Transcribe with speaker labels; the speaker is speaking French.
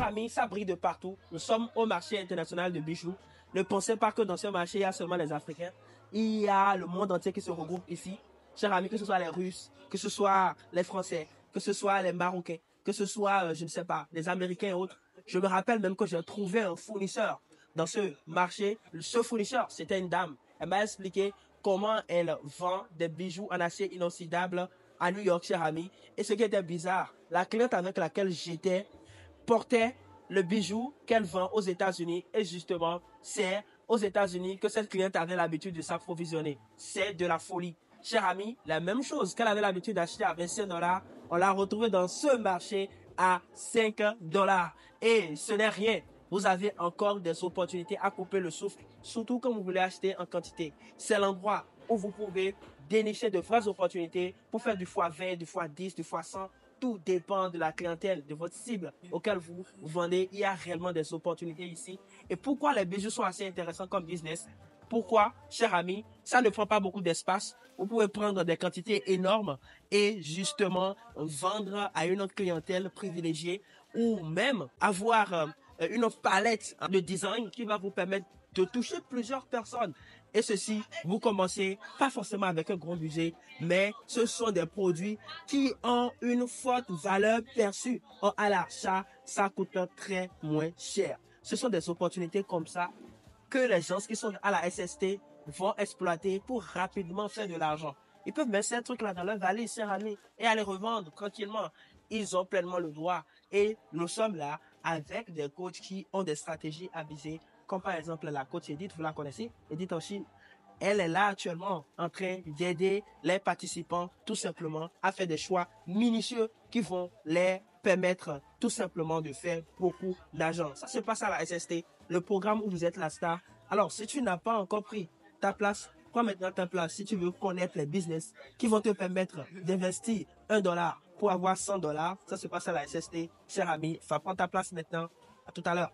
Speaker 1: amis, ça brille de partout. Nous sommes au marché international de bijoux. Ne pensez pas que dans ce marché, il y a seulement les Africains. Il y a le monde entier qui se regroupe ici. Chers amis, que ce soit les Russes, que ce soit les Français, que ce soit les Marocains, que ce soit, je ne sais pas, les Américains et autres. Je me rappelle même que j'ai trouvé un fournisseur dans ce marché. Ce fournisseur, c'était une dame. Elle m'a expliqué comment elle vend des bijoux en acier inoxydable à New York, cher ami. Et ce qui était bizarre, la cliente avec laquelle j'étais portait le bijou qu'elle vend aux États-Unis. Et justement, c'est aux États-Unis que cette cliente avait l'habitude de s'approvisionner. C'est de la folie. Cher ami, la même chose qu'elle avait l'habitude d'acheter à 25 $, on l'a retrouvée dans ce marché à 5 $. Et ce n'est rien. Vous avez encore des opportunités à couper le souffle, surtout quand vous voulez acheter en quantité. C'est l'endroit où vous pouvez dénicher de vraies opportunités pour faire du x20, du x10, du x100. Tout dépend de la clientèle, de votre cible auquel vous vendez. Il y a réellement des opportunités ici. Et pourquoi les bijoux sont assez intéressants comme business? Pourquoi, cher ami, ça ne prend pas beaucoup d'espace. Vous pouvez prendre des quantités énormes et justement vendre à une autre clientèle privilégiée ou même avoir une palette de design qui va vous permettre de toucher plusieurs personnes. Et ceci, vous commencez pas forcément avec un gros budget, mais ce sont des produits qui ont une forte valeur perçue. Or, à l'achat, ça coûte très moins cher. Ce sont des opportunités comme ça que les gens qui sont à la SST vont exploiter pour rapidement faire de l'argent. Ils peuvent mettre ces trucs-là dans leur valise, chers amis, et aller revendre tranquillement. Ils ont pleinement le droit. Et nous sommes là avec des coachs qui ont des stratégies avisées, comme par exemple la coach Edith, vous la connaissez, Edith en Chine. Elle est là actuellement en train d'aider les participants tout simplement à faire des choix minutieux qui vont les permettre tout simplement de faire beaucoup d'argent. Ça se passe à la SST, le programme où vous êtes la star. Alors, si tu n'as pas encore pris ta place, prends maintenant ta place si tu veux connaître les business qui vont te permettre d'investir 1 $ pour avoir 100 $. Ça se passe à la SST. Cher ami, va prendre ta place maintenant. À tout à l'heure.